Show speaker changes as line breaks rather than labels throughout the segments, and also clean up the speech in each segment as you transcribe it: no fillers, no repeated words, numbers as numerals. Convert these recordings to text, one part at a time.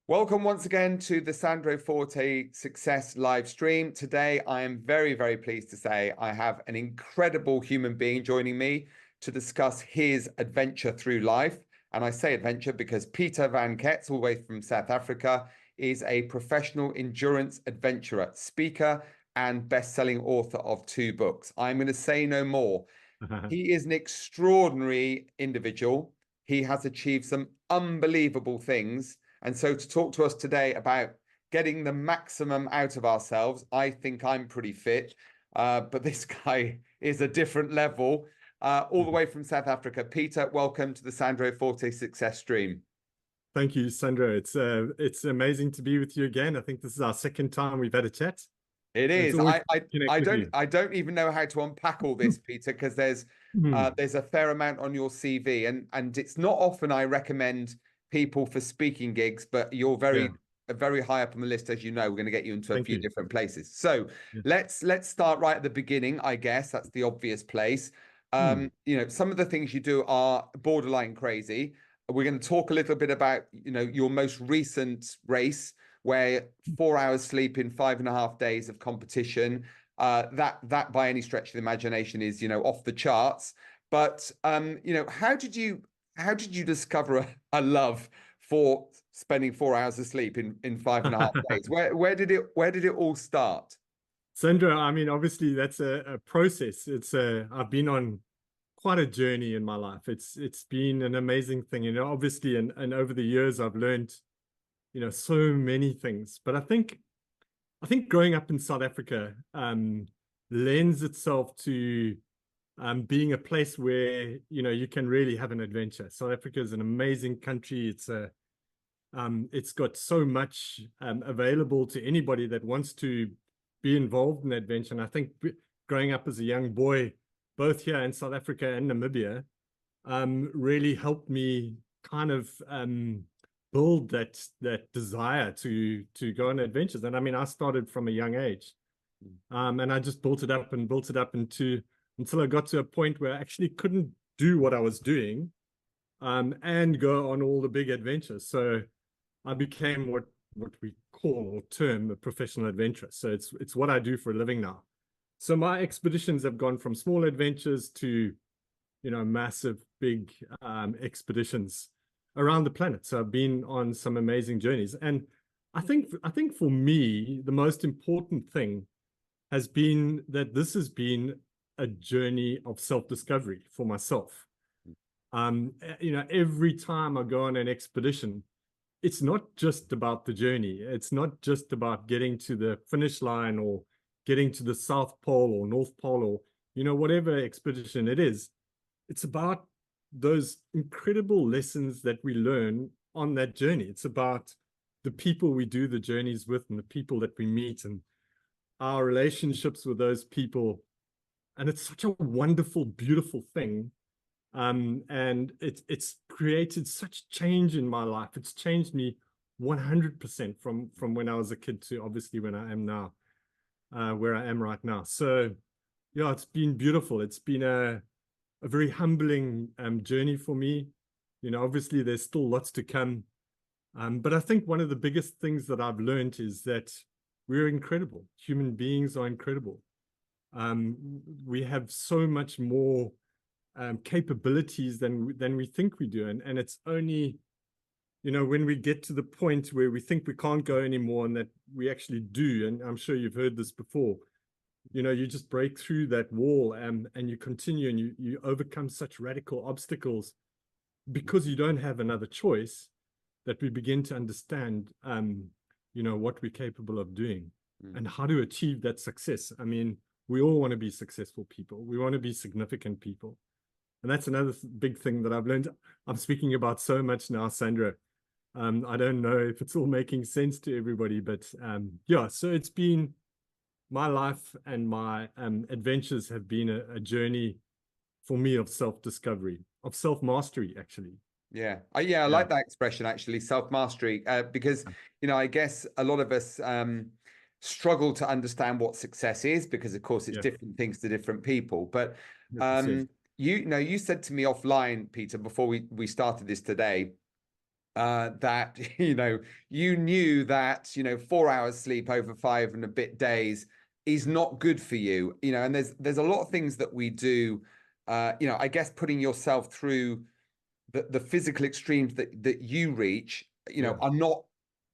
Welcome once again to the Sandro Forte Success live stream. Today, I am very, very pleased to say I have an incredible human being joining me to discuss his adventure through life. And I say adventure because Peter van Kets, all the way from South Africa, is a professional endurance adventurer, speaker, and best-selling author of 2 books. I'm going to say no more. He is an extraordinary individual. He has achieved some unbelievable things. And so to talk to us today about getting the maximum out of ourselves, I think I'm pretty fit, but this guy is a different level, all the way from South Africa. Peter, welcome to the Sandro Forte Success Stream.
Thank you, Sandro. It's amazing to be with you again. I think this is our second time we've had a chat.
It is. I don't even know how to unpack all this, Peter, because there's a fair amount on your CV, and it's not often I recommend people for speaking gigs, but you're very high up on the list. As you know, we're going to get you into a few different places. So let's start right at the beginning. I guess that's the obvious place. You know, some of the things you do are borderline crazy. We're going to talk a little bit about, you know, your most recent race, where 4 hours sleep in 5.5 days of competition, that by any stretch of the imagination is, you know, off the charts. But you know, how did you discover a love for spending 4 hours of sleep in 5.5 days? Where did it all start?
Sandro, I mean, obviously that's a process. I've been on quite a journey in my life. It's been an amazing thing, you know, obviously, and over the years I've learned, you know, so many things. But I think growing up in South Africa lends itself to being a place where, you know, you can really have an adventure. South Africa is an amazing country. It's got so much available to anybody that wants to be involved in adventure. And I think growing up as a young boy, both here in South Africa and Namibia, really helped me kind of build that desire to go on adventures. And I mean, I started from a young age, and I just built it up until I got to a point where I actually couldn't do what I was doing and go on all the big adventures. So I became what we call or term a professional adventurer. So it's what I do for a living now. So my expeditions have gone from small adventures to, you know, massive, big expeditions around the planet. So I've been on some amazing journeys. And I think for me, the most important thing has been that this has been a journey of self-discovery for myself. You know, every time I go on an expedition, it's not just about the journey. It's not just about getting to the finish line or getting to the South Pole or North Pole or, you know, whatever expedition it is. It's about those incredible lessons that we learn on that journey. It's about the people we do the journeys with and the people that we meet and our relationships with those people. And it's such a wonderful, beautiful thing. And it's created such change in my life. It's changed me 100% from when I was a kid to obviously when I am now, where I am right now. So, yeah, it's been beautiful. It's been a very humbling journey for me. You know, obviously there's still lots to come. But I think one of the biggest things that I've learned is that we're incredible. Human beings are incredible. We have so much more capabilities than we think we do. And it's only, you know, when we get to the point where we think we can't go anymore and that we actually do, and I'm sure you've heard this before, you know, you just break through that wall and you continue and you overcome such radical obstacles because you don't have another choice, that we begin to understand, you know, what we're capable of doing and how to achieve that success. I mean, we all want to be successful people. We want to be significant people. And that's another big thing that I've learned. I'm speaking about so much now, Sandra. I don't know if it's all making sense to everybody, but yeah, so it's been my life and my adventures have been a journey for me of self-discovery, of self-mastery, actually.
Yeah, I like that expression, actually, self-mastery, because, you know, I guess a lot of us struggle to understand what success is because, of course, it's different things to different people. But you know, you said to me offline, Peter, before we started this today, that, you knew that, 4 hours sleep over 5 and a bit days is not good for you, and there's a lot of things that we do, I guess putting yourself through the physical extremes that you reach, are not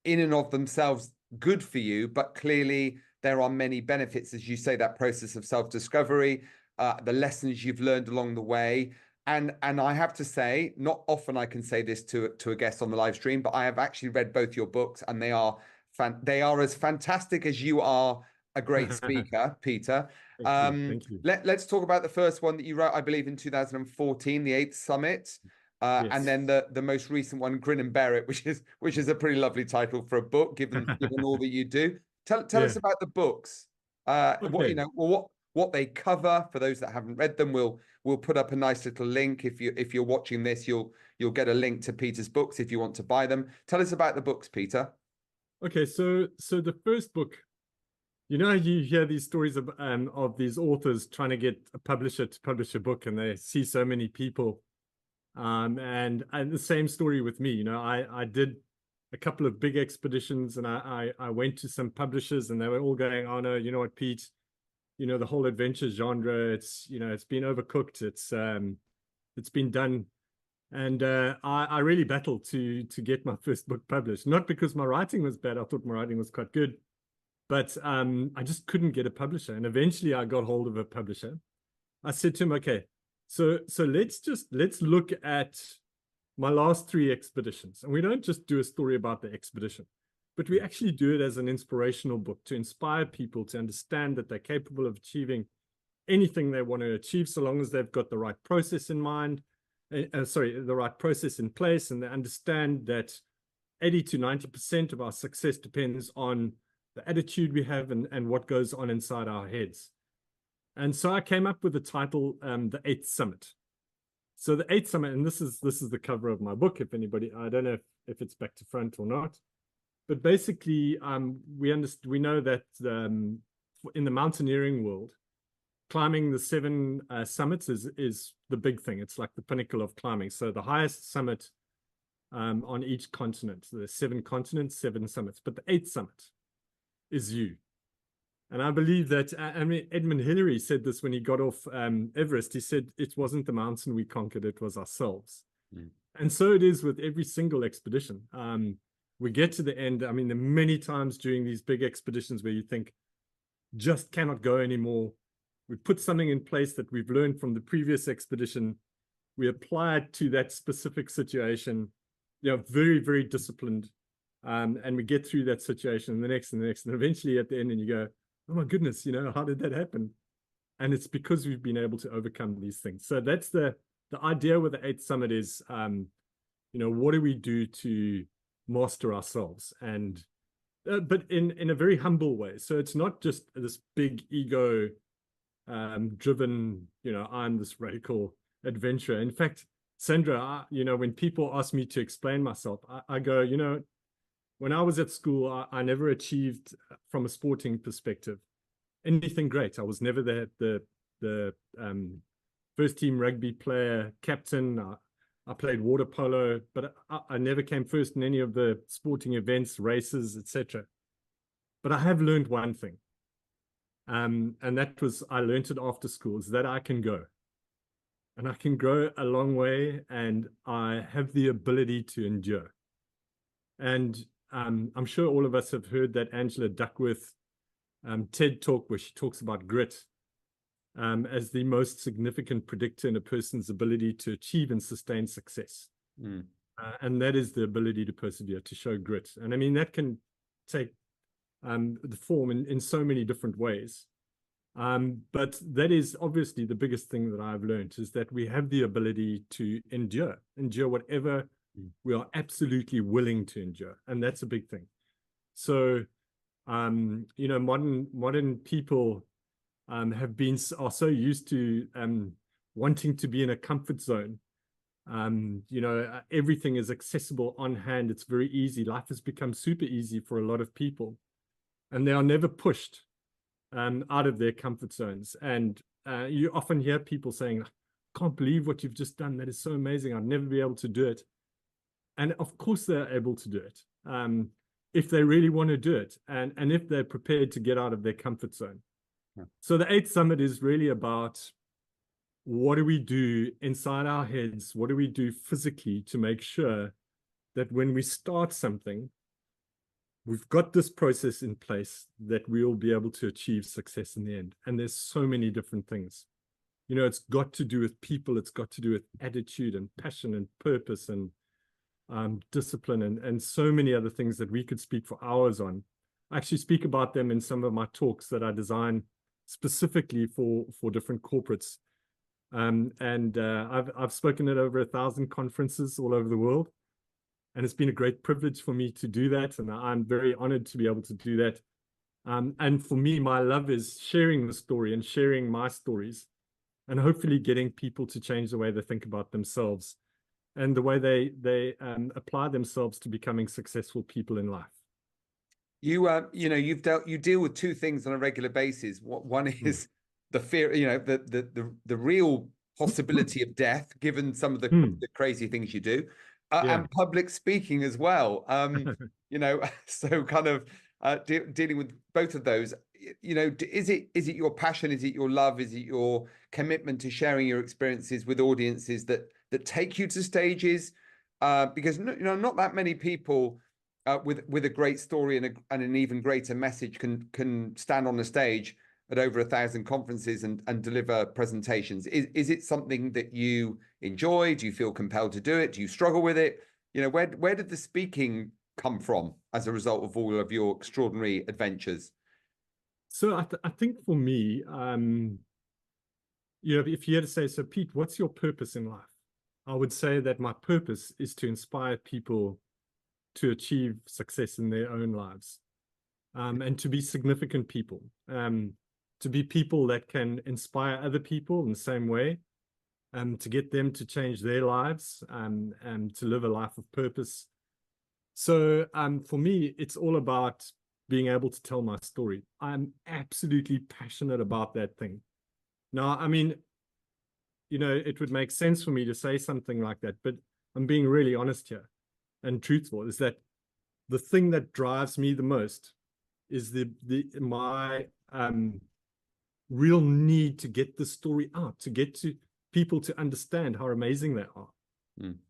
in and of themselves good for you, but clearly there are many benefits, as you say, that process of self-discovery, the lessons you've learned along the way. And I have to say, not often I can say this to a guest on the live stream, but I have actually read both your books, and they are as fantastic as you are a great speaker, Peter.
Thank you.
Let's talk about the first one that you wrote, I believe, in 2014, the 8th Summit.
Yes.
And then the most recent one, Grin and Bear It, which is a pretty lovely title for a book, given all that you do. Tell us about the books.
Okay.
What they cover for those that haven't read them. We'll put up a nice little link. If you're watching this, you'll get a link to Peter's books if you want to buy them. Tell us about the books, Peter.
Okay, so the first book, you hear these stories of these authors trying to get a publisher to publish a book, and they see so many people. And the same story with me. I did a couple of big expeditions, and I went to some publishers, and they were all going, "Oh no, you know what, Pete? The whole adventure genre, it's been overcooked. It's been done." And I really battled to get my first book published. Not because my writing was bad. I thought my writing was quite good, but I just couldn't get a publisher. And eventually I got hold of a publisher. I said to him, "Okay, so let's look at my last 3 expeditions." And we don't just do a story about the expedition, but we actually do it as an inspirational book to inspire people to understand that they're capable of achieving anything they want to achieve, so long as they've got the right process in mind, the right process in place, and they understand that 80 to 90% of our success depends on the attitude we have and what goes on inside our heads. And so I came up with the title, The 8th Summit. So the 8th Summit, and this is the cover of my book. If anybody, I don't know if it's back to front or not, but basically, we know that in the mountaineering world, climbing the 7 summits is the big thing. It's like the pinnacle of climbing. So the highest summit on each continent. So there's 7 continents, 7 summits, but the 8th summit is you. And I believe that, Edmund Hillary said this when he got off Everest. He said, "It wasn't the mountain we conquered, it was ourselves." And so it is with every single expedition. We get to the end. There are many times during these big expeditions where you think, just cannot go anymore. We put something in place that we've learned from the previous expedition. We apply it to that specific situation, very, very disciplined. And we get through that situation, and the next, and the next, and eventually at the end, and you go, "Oh my goodness, how did that happen?" And it's because we've been able to overcome these things. So that's the idea with the 8th Summit is, what do we do to master ourselves? And but in a very humble way. So it's not just this big ego driven, I'm this radical adventurer. In fact, Sandra, when people ask me to explain myself, I go, when I was at school, I never achieved, from a sporting perspective, anything great. I was never the first team rugby player, captain. I played water polo, but I never came first in any of the sporting events, races, etc. But I have learned one thing, and that was, I learned it after school, is that I can go. And I can grow a long way, and I have the ability to endure. And I'm sure all of us have heard that Angela Duckworth TED talk where she talks about grit as the most significant predictor in a person's ability to achieve and sustain success. And that is the ability to persevere, to show grit. And that can take the form in so many different ways. But that is obviously the biggest thing that I've learned, is that we have the ability to endure whatever we are absolutely willing to endure. And that's a big thing. So, modern people are so used to wanting to be in a comfort zone. Everything is accessible on hand. It's very easy. Life has become super easy for a lot of people, and they are never pushed out of their comfort zones. And you often hear people saying, "Can't believe what you've just done. That is so amazing. I'd never be able to do it." And of course, they're able to do it if they really want to do it, and if they're prepared to get out of their comfort zone. Yeah. So the 8th Summit is really about, what do we do inside our heads? What do we do physically to make sure that when we start something, we've got this process in place that we'll be able to achieve success in the end? And there's so many different things. You know, it's got to do with people. It's got to do with attitude and passion and purpose and discipline and so many other things that we could speak for hours on. I actually speak about them in some of my talks that I design specifically for different corporates. I've spoken at over 1,000 conferences all over the world. And it's been a great privilege for me to do that. And I'm very honored to be able to do that. And for me, my love is sharing the story and sharing my stories, and hopefully getting people to change the way they think about themselves and the way they apply themselves to becoming successful people in life.
You deal with two things on a regular basis. One is the fear, the real possibility of death, given some of the crazy things you do, and public speaking as well. So kind of dealing with both of those. Is it your passion? Is it your love? Is it your commitment to sharing your experiences with audiences that take you to stages? Because not that many people with a great story and an even greater message can stand on a stage at over 1,000 conferences and deliver presentations. Is it something that you enjoy? Do you feel compelled to do it? Do you struggle with it? Where did the speaking come from as a result of all of your extraordinary adventures?
So I think for me, if you had to say, so Pete, what's your purpose in life? I would say that my purpose is to inspire people to achieve success in their own lives, and to be significant people, to be people that can inspire other people in the same way, to get them to change their lives, and to live a life of purpose. So for me, it's all about being able to tell my story. I'm absolutely passionate about that thing. Now, I mean, it would make sense for me to say something like that, but I'm being really honest here and truthful, is that the thing that drives me the most is my real need to get the story out, to get to people to understand how amazing they are.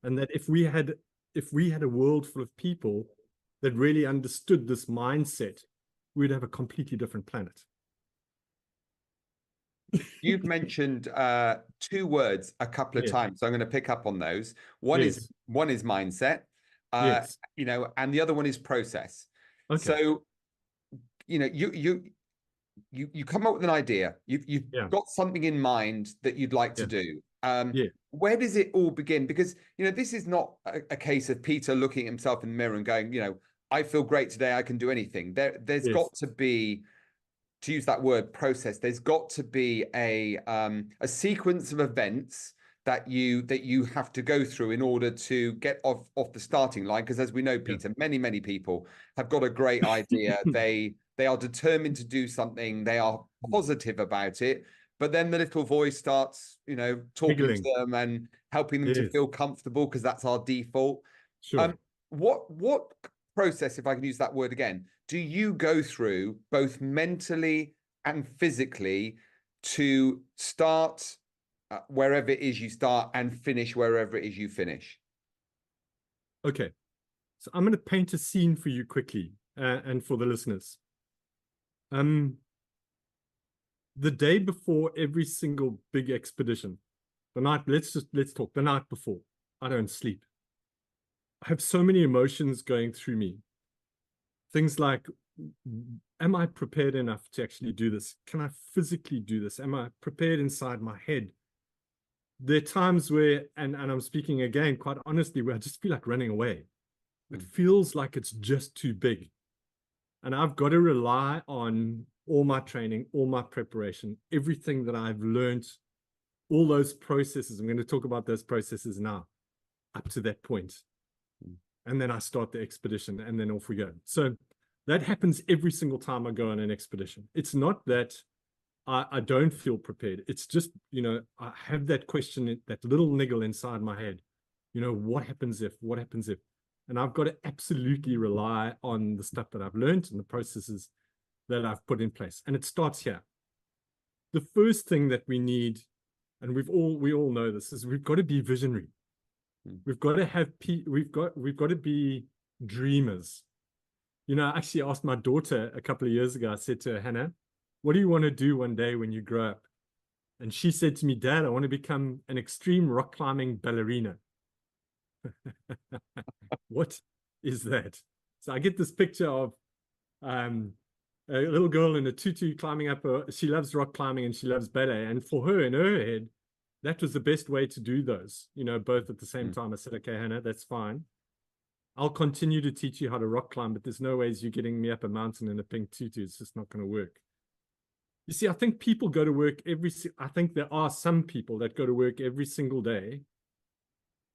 And that if we had a world full of people that really understood this mindset, we'd have a completely different planet.
You've mentioned two words a couple of times, so I'm going to pick up on those. One is mindset, and the other one is process. Okay. So, you come up with an idea. You've got something in mind that you'd like to do. Where does it all begin? Because this is not a case of Peter looking at himself in the mirror and going, I feel great today, I can do anything. There's got to be, to use that word, process. There's got to be a sequence of events that you have to go through in order to get off the starting line. Because as we know, Peter, many people have got a great idea. They are determined to do something. They are positive about it. But then the little voice starts, talking to them and helping them to feel comfortable, because that's our default.
Sure.
What process, if I can use that word again, do you go through both mentally and physically to start wherever it is you start and finish wherever it is you finish?
Okay. So I'm going to paint a scene for you quickly, and for the listeners. The day before every single big expedition, let's talk the night before, I don't sleep. I have so many emotions going through me. Things like, am I prepared enough to actually do this? Can I physically do this? Am I prepared inside my head? There are times where, and I'm speaking again quite honestly, where I just feel like running away. It feels like it's just too big. And I've got to rely on all my training, all my preparation, everything that I've learned, all those processes. I'm going to talk about those processes now, up to that point. And then I start the expedition, and then off we go. So that happens every single time I go on an expedition. It's not that I don't feel prepared. It's just, I have that question, that little niggle inside my head. What happens if? And I've got to absolutely rely on the stuff that I've learned and the processes that I've put in place. And it starts here. The first thing that we need, and we all know this, is we've got to be visionary. We've got to have we've got to be dreamers. You know, I actually asked my daughter a couple of years ago, I said to her, Hannah, what do you want to do one day when you grow up? And she said to me, Dad, I want to become an extreme rock climbing ballerina. What is that? So I get this picture of a little girl in a tutu climbing up. She loves rock climbing and she loves ballet. And for her, in her head, that was the best way to do those, you know, both at the same time. I said, okay, Hannah, that's fine. I'll continue to teach you how to rock climb, but there's no ways you're getting me up a mountain in a pink tutu. It's just not going to work. You see, I think people go to work I think there are some people that go to work every single day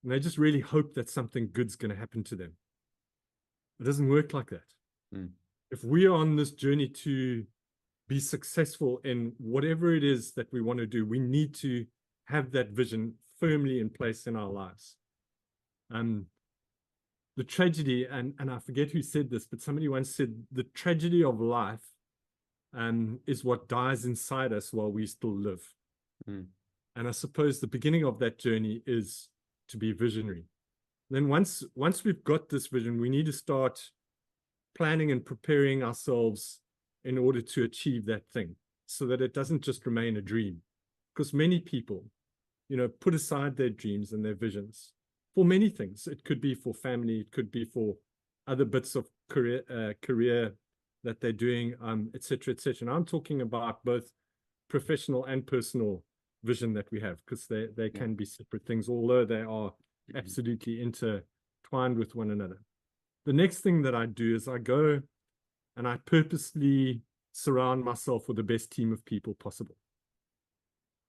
and they just really hope that something good's going to happen to them. It doesn't work like that. If we are on this journey to be successful in whatever it is that we want to do, we need to have that vision firmly in place in our lives. The tragedy, and I forget who said this, but somebody once said, the tragedy of life is what dies inside us while we still live. And I suppose the beginning of that journey is to be visionary. Then once we've got this vision, we need to start planning and preparing ourselves in order to achieve that thing, so that it doesn't just remain a dream. Because many people, you know, put aside their dreams and their visions for many things. It could be for family, it could be for other bits of career that they're doing, et cetera, et cetera. And I'm talking about both professional and personal vision that we have, because they can be separate things, although they are absolutely intertwined with one another. The next thing that I do is I go and I purposely surround myself with the best team of people possible.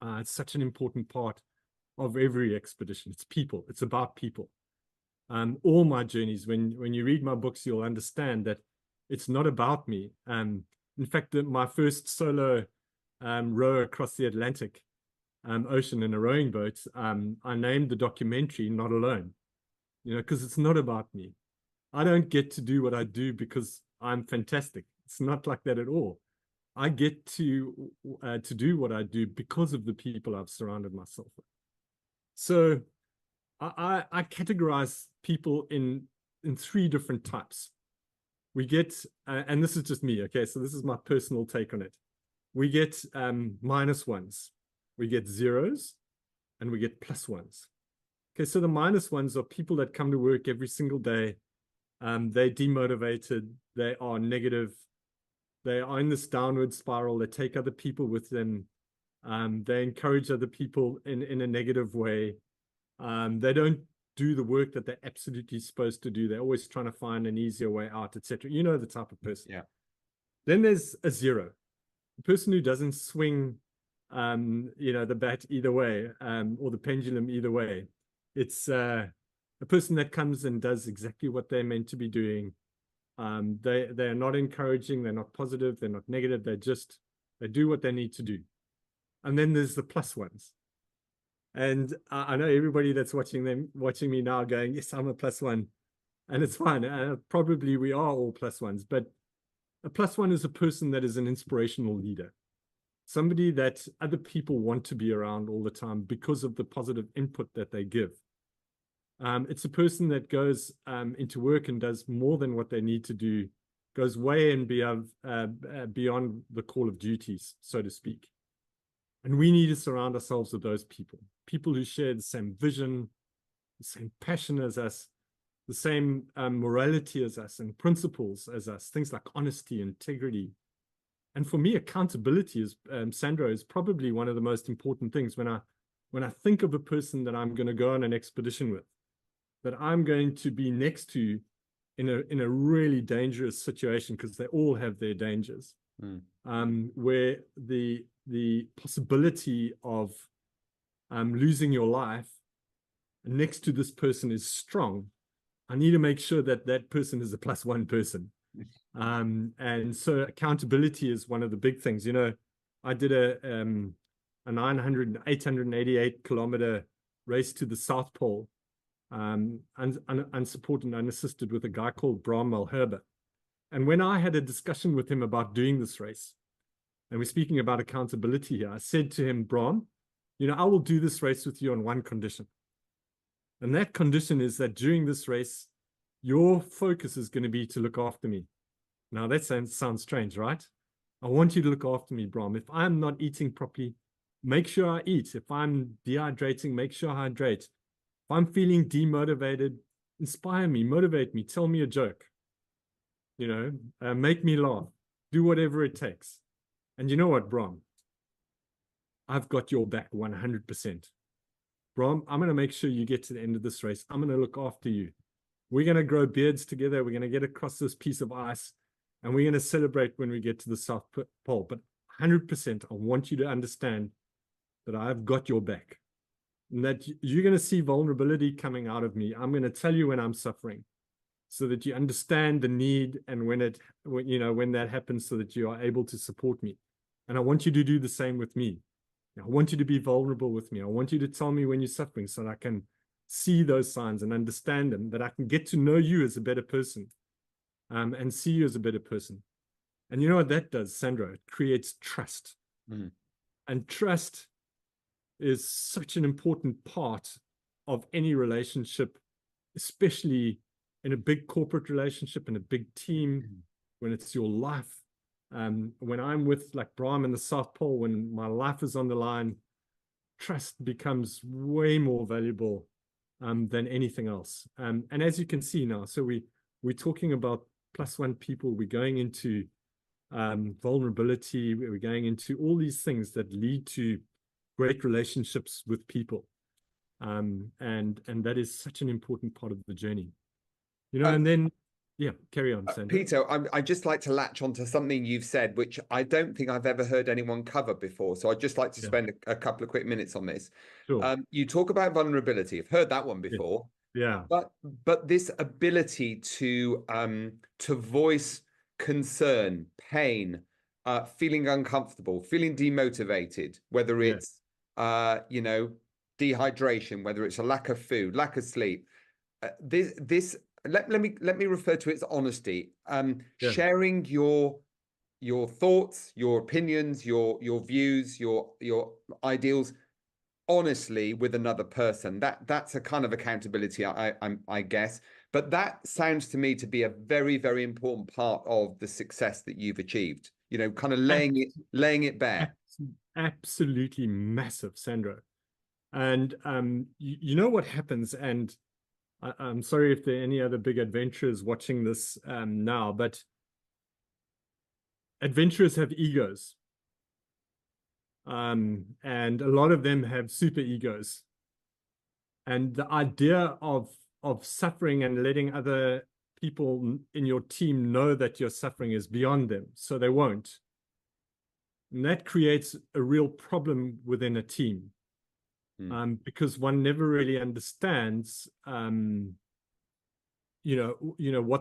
It's such an important part of every expedition. It's people. It's about people. All my journeys, when you read my books, you'll understand that it's not about me. In fact, my first solo row across the Atlantic Ocean in a rowing boat, I named the documentary Not Alone, you know, because it's not about me. I don't get to do what I do because I'm fantastic. It's not like that at all. I get to do what I do because of the people I've surrounded myself with. So I categorize people in three different types. We get, and this is just me, okay, so this is my personal take on it. We get minus ones, we get zeros, and we get plus ones. Okay, so the minus ones are people that come to work every single day. They're demotivated, they are negative, they are in this downward spiral, they take other people with them, they encourage other people in a negative way. They don't do the work that they're absolutely supposed to do. They're always trying to find an easier way out, etc. You know the type of person.
Yeah.
Then there's a zero, the person who doesn't swing, you know, the bat either way, or the pendulum either way. It's a person that comes and does exactly what they're meant to be doing. They're not encouraging, they're not positive, they're not negative. They do what they need to do. And then there's the plus ones. And I know everybody that's watching me now going, yes, I'm a plus one. And it's fine. Probably we are all plus ones. But a plus one is a person that is an inspirational leader. Somebody that other people want to be around all the time because of the positive input that they give. It's a person that goes into work and does more than what they need to do, goes way and beyond the call of duties, so to speak. And we need to surround ourselves with those people who share the same vision, the same passion as us, the same morality as us and principles as us, things like honesty, integrity. And for me, accountability is, Sandro, is probably one of the most important things when I think of a person that I'm going to go on an expedition with, that I'm going to be next to in a really dangerous situation, because they all have their dangers, where the possibility of losing your life next to this person is strong. I need to make sure that that person is a plus one person. And so accountability is one of the big things. You know, I did a 888 kilometer race to the South Pole. unsupported and unassisted with a guy called Bram Malherbe. And when I had a discussion with him about doing this race, and we're speaking about accountability here, I said to him, Bram, I will do this race with you on one condition. And that condition is that during this race, your focus is going to be to look after me. Now, that sounds strange, right? I want you to look after me, Bram. If I'm not eating properly, make sure I eat. If I'm dehydrating, make sure I hydrate. If I'm feeling demotivated, inspire me, motivate me, tell me a joke. Make me laugh. Do whatever it takes. And you know what, Bram? I've got your back 100%. Bram, I'm going to make sure you get to the end of this race. I'm going to look after you. We're going to grow beards together. We're going to get across this piece of ice, and we're going to celebrate when we get to the South Pole. But 100%, I want you to understand that I've got your back, and that you're going to see vulnerability coming out of me. I'm going to tell you when I'm suffering, so that you understand the need, and when that happens, so that you are able to support me. And I want you to do the same with me. I want you to be vulnerable with me. I want you to tell me when you're suffering, so that I can see those signs and understand them, that I can get to know you as a better person, and see you as a better person. And you know what that does, Sandro? It creates trust. And trust is such an important part of any relationship, especially in a big corporate relationship, in a big team, when it's your life. When I'm with like Bram in the South Pole, when my life is on the line, trust becomes way more valuable than anything else. And as you can see now, so we're talking about +1 people. We're going into vulnerability. We're going into all these things that lead to great relationships with people. And that is such an important part of the journey. And then, yeah, carry on, Sandro.
Peter, I'd just like to latch onto something you've said, which I don't think I've ever heard anyone cover before. So I'd just like to spend a couple of quick minutes on this.
Sure.
You talk about vulnerability. I've heard that one before.
Yeah.
But this ability to voice concern, pain, feeling uncomfortable, feeling demotivated, whether it's dehydration, whether it's a lack of food, lack of sleep. Let me refer to it as honesty. Sharing your thoughts, your opinions, your views, your ideals honestly with another person. That's a kind of accountability, I guess. But that sounds to me to be a very, very important part of the success that you've achieved. Kind of laying it bare.
Absolutely massive, Sandro. And you know what happens, and I'm sorry if there are any other big adventurers watching this now, but adventurers have egos. And a lot of them have super egos. And the idea of suffering and letting other people in your team know that you're suffering is beyond them, so they won't. And that creates a real problem within a team. Because one never really understands, what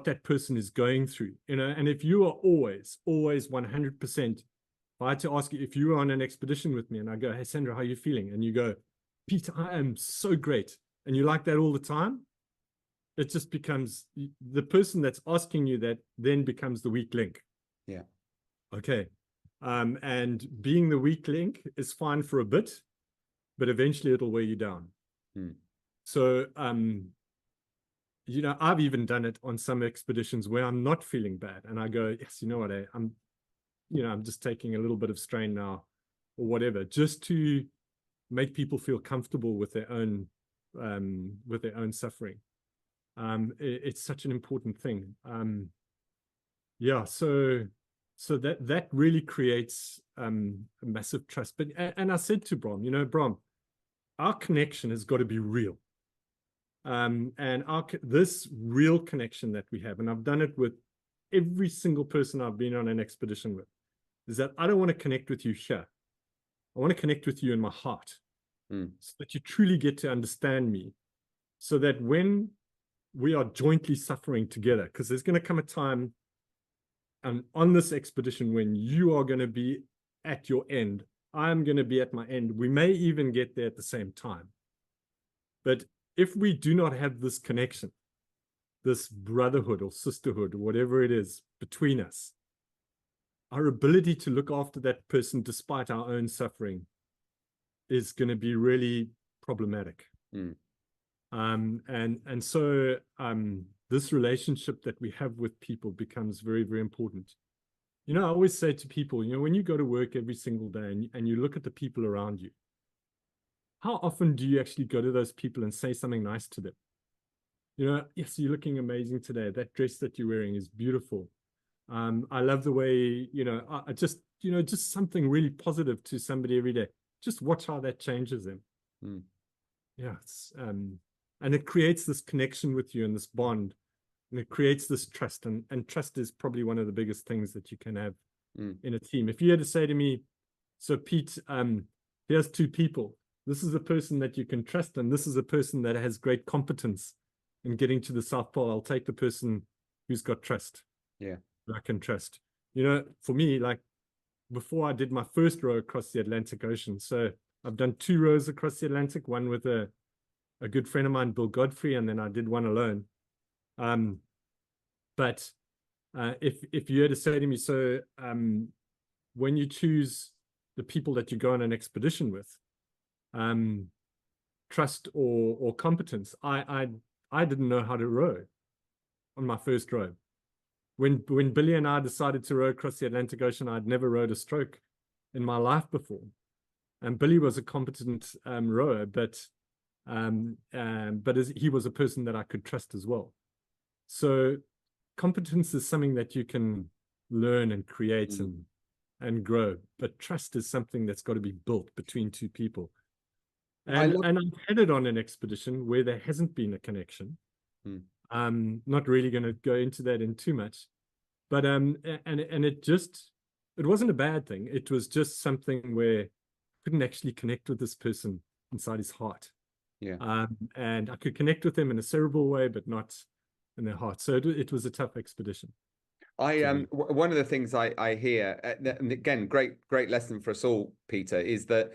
that person is going through, and if you are always 100%, if I had to ask you, if you were on an expedition with me and I go, hey, Sandra, how are you feeling? And you go, Peter, I am so great. And you like that all the time. It just becomes the person that's asking you that then becomes the weak link.
Yeah.
Okay. And being the weak link is fine for a bit, but eventually it'll wear you down. So, I've even done it on some expeditions where I'm not feeling bad. And I go, yes, you know what, I'm just taking a little bit of strain now or whatever, just to make people feel comfortable with their own suffering. It's such an important thing. So that really creates a massive trust. But and I said to Bram, Bram, our connection has got to be real. And this real connection that we have, and I've done it with every single person I've been on an expedition with, is that I don't want to connect with you here. I want to connect with you in my heart, so that you truly get to understand me, so that when we are jointly suffering together, because there's going to come a time on this expedition when you are going to be at your end, I'm going to be at my end. We may even get there at the same time. But if we do not have this connection, this brotherhood or sisterhood or whatever it is between us, our ability to look after that person despite our own suffering is going to be really problematic. And so this relationship that we have with people becomes very, very important. You know, I always say to people, you know, when you go to work every single day and you look at the people around you, how often do you actually go to those people and say something nice to them? You know, yes, you're looking amazing today. That dress that you're wearing is beautiful. I love the way, you know, I just, you know, just something really positive to somebody every day. Just watch how that changes them. Yeah. And it creates this connection with you and this bond, and it creates this trust. And trust is probably one of the biggest things that you can have in a team. If you had to say to me, so Pete, here's two people. This is a person that you can trust, and this is a person that has great competence in getting to the South Pole. I'll take the person who's got trust.
Yeah.
I can trust. You know, for me, like before I did my first row across the Atlantic Ocean. So I've done 2 rows across the Atlantic, one with a good friend of mine, Bill Godfrey, and then I did one alone. But if you had to say to me, so when you choose the people that you go on an expedition with, trust or competence, I didn't know how to row on my first row. When Billy and I decided to row across the Atlantic Ocean, I'd never rowed a stroke in my life before. And Billy was a competent rower, but he was a person that I could trust as well. So competence is something that you can learn and create and grow, but trust is something that's got to be built between two people. And I'm headed on an expedition where there hasn't been a connection. I'm not really going to go into that in too much, but it wasn't a bad thing. It was just something where I couldn't actually connect with this person inside his heart.
Yeah.
And I could connect with them in a cerebral way, but not in their heart. So it was a tough expedition.
One of the things I hear, and again, great lesson for us all, Peter, is that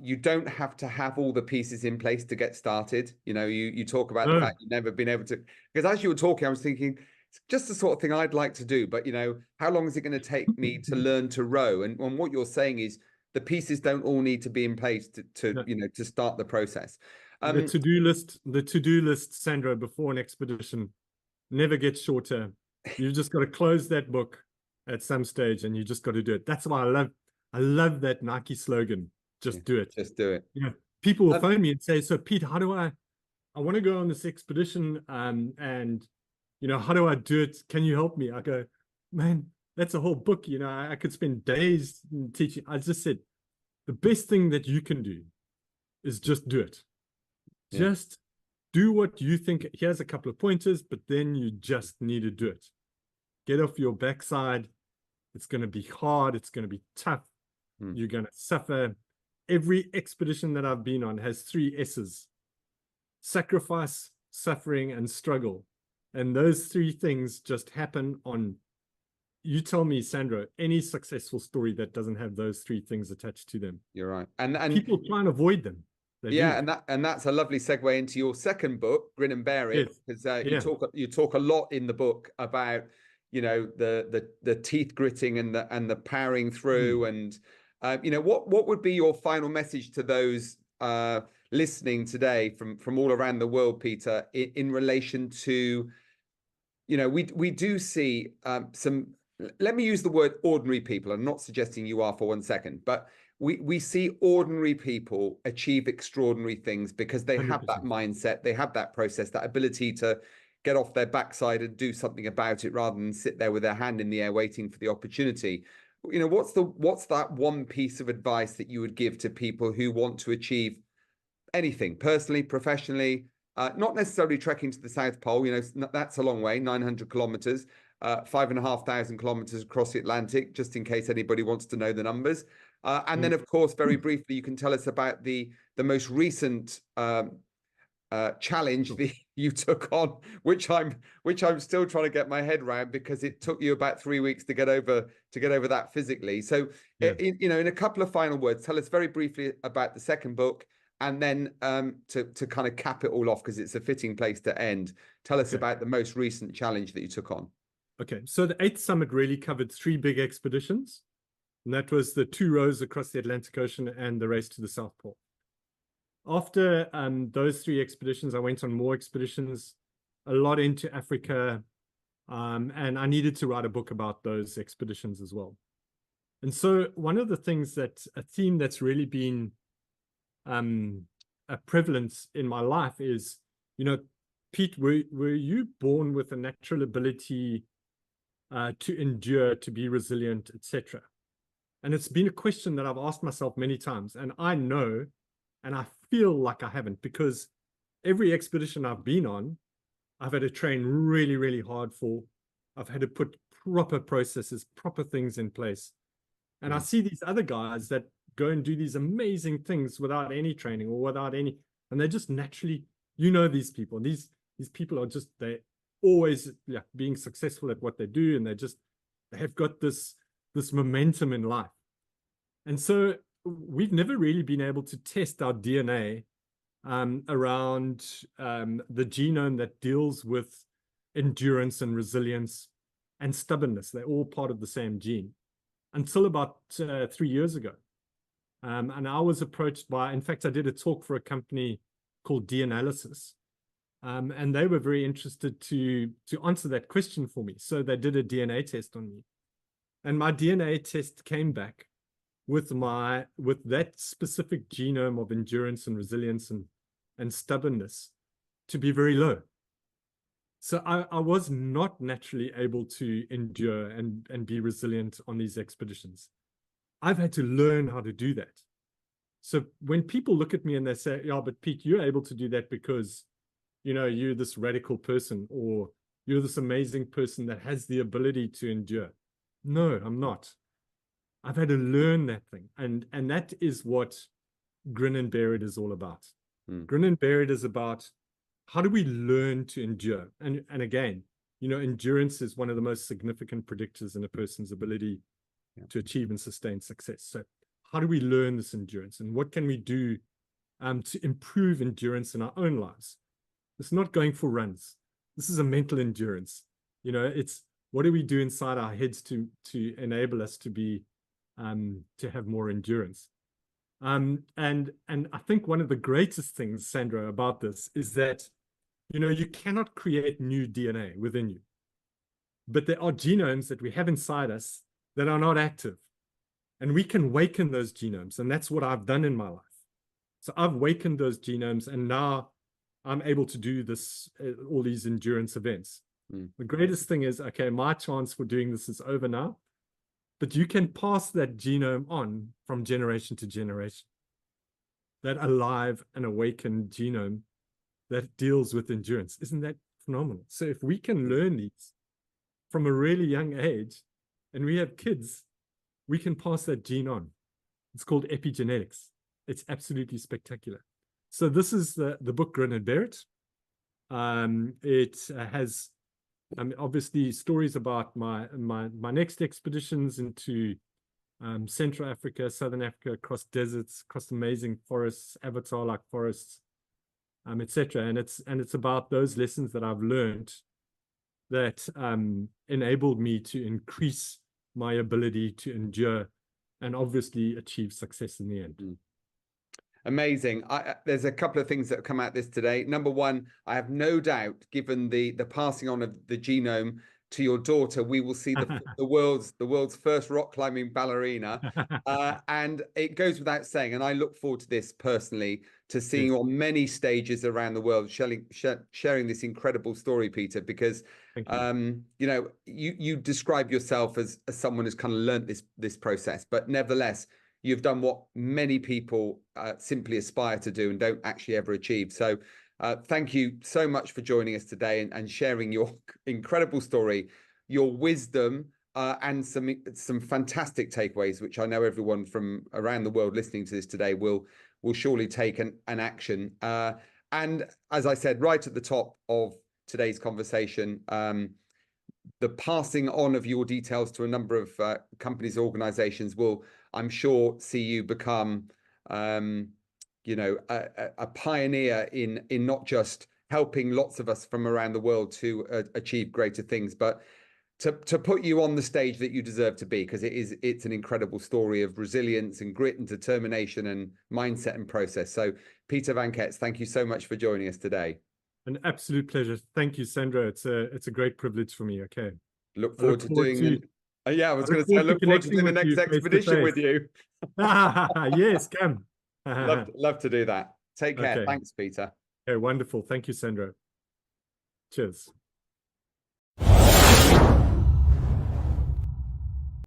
you don't have to have all the pieces in place to get started. You know, you talk about the fact you've never been able to, because as you were talking, I was thinking, it's just the sort of thing I'd like to do, but you know, how long is it going to take me to learn to row? And what you're saying is the pieces don't all need to be in place to you know, to start the process.
The to-do list, Sandro, before an expedition never gets shorter. You've just got to close that book at some stage, and you just got to do it. That's why I love that Nike slogan. Just do it.
Just do it.
Yeah. People will phone me and say, so Pete, how do I want to go on this expedition, and you know, how do I do it? Can you help me? I go, man, that's a whole book. You know, I could spend days teaching. I just said, the best thing that you can do is just do it. Just do what you think. Here's a couple of pointers, but then you just need to do it. Get off your backside. It's going to be hard. It's going to be tough. You're going to suffer. Every expedition that I've been on has 3 S's: sacrifice, suffering, and struggle. And those 3 things just happen on, you tell me, Sandro, any successful story that doesn't have those 3 things attached to them.
You're right. And
people try and avoid them.
And that's a lovely segue into your second book, Grin and Bear It, because you talk a lot in the book about, you know, the teeth gritting and the powering through, and you know, what would be your final message to those listening today from all around the world, Peter, in relation to, you know, we do see some, let me use the word ordinary people. I'm not suggesting you are for 1 second, but we see ordinary people achieve extraordinary things because they 100%. Have that mindset, they have that process, that ability to get off their backside and do something about it rather than sit there with their hand in the air waiting for the opportunity. You know, what's that one piece of advice that you would give to people who want to achieve anything, personally, professionally, not necessarily trekking to the South Pole? You know, that's a long way, 900 kilometers, 5,500 kilometers across the Atlantic, just in case anybody wants to know the numbers. And then, of course, very briefly, you can tell us about the most recent challenge that you took on, which I'm still trying to get my head around, because it took you about 3 weeks to get over that physically. So, you know, in a couple of final words, tell us very briefly about the second book, And then to kind of cap it all off, because it's a fitting place to end, tell us about the most recent challenge that you took on.
Okay, so the 8th summit really covered 3 big expeditions, and that was the 2 rows across the Atlantic Ocean and the race to the South Pole. After those 3 expeditions, I went on more expeditions, a lot into Africa, and I needed to write a book about those expeditions as well. And so one of the things a theme that's really been a prevalence in my life is, Pete, were you born with a natural ability to endure, to be resilient, etc.? And it's been a question that I've asked myself many times, and I know, and I feel like I haven't, because every expedition I've been on, I've had to train really, really hard for. I've had to put proper processes, proper things in place. And I see these other guys that go and do these amazing things without any training or without any, and they're just naturally, these people. These people are just, they're always being successful at what they do, and they have got this momentum in life. And so we've never really been able to test our DNA around the genome that deals with endurance and resilience and stubbornness. They're all part of the same gene, until about 3 years ago. And I was approached by, in fact, I did a talk for a company called D-Analysis, and they were very interested to answer that question for me. So they did a DNA test on me, and my DNA test came back with that specific genome of endurance and resilience and stubbornness to be very low. So I was not naturally able to endure and be resilient on these expeditions. I've had to learn how to do that. So when people look at me and they say, yeah, but Pete, you're able to do that because, you're this radical person, or you're this amazing person that has the ability to endure. No, I'm not. I've had to learn that thing. And that is what Grin and Bear It is all about. Grin and Bear It is about, how do we learn to endure? And again, endurance is one of the most significant predictors in a person's ability to achieve and sustain success. So how do we learn this endurance, and what can we do to improve endurance in our own lives? It's not going for runs. This is a mental endurance. It's what do we do inside our heads to enable us to be to have more endurance. And I think one of the greatest things, Sandra, about this is that you cannot create new DNA within you, but there are genomes that we have inside us that are not active, and we can waken those genomes. And that's what I've done in my life. So I've wakened those genomes, and now I'm able to do this, all these endurance events. The greatest thing is, okay, my chance for doing this is over now, but you can pass that genome on from generation to generation, that alive and awakened genome that deals with endurance. Isn't that phenomenal? So if we can learn these from a really young age, and we have kids, we can pass that gene on. It's called epigenetics. It's absolutely spectacular. So this is the book Grin and Bear It. It has obviously stories about my next expeditions into Central Africa, Southern Africa, across deserts, across amazing forests, avatar-like forests, etc. And it's about those lessons that I've learned that enabled me to increase my ability to endure and obviously achieve success in the end.
Amazing. There's a couple of things that have come out this today. Number one, I have no doubt, given the passing on of the genome to your daughter, we will see the world's first rock climbing ballerina. And it goes without saying, and I look forward to this personally, to seeing you on many stages around the world, sharing this incredible story, Peter, because you describe yourself as someone who's kind of learned this process, but nevertheless, you've done what many people simply aspire to do and don't actually ever achieve. So thank you so much for joining us today and sharing your incredible story, your wisdom, and some fantastic takeaways, which I know everyone from around the world listening to this today will surely take an action. And as I said, right at the top of today's conversation, the passing on of your details to a number of companies, organizations will, I'm sure, see you become you know, a pioneer in not just helping lots of us from around the world to achieve greater things, but to put you on the stage that you deserve to be, because it's an incredible story of resilience and grit and determination and mindset and process. So Peter Van Kets, thank you so much for joining us today.
An absolute pleasure. Thank you, Sandro. It's a great privilege for me. Okay.
Look forward to doing yeah, I was going to say, I look forward to doing the next expedition with you.
Yes, come.
Love to do that. Take care.
Okay.
Thanks, Peter.
Okay, wonderful. Thank you, Sandro. Cheers.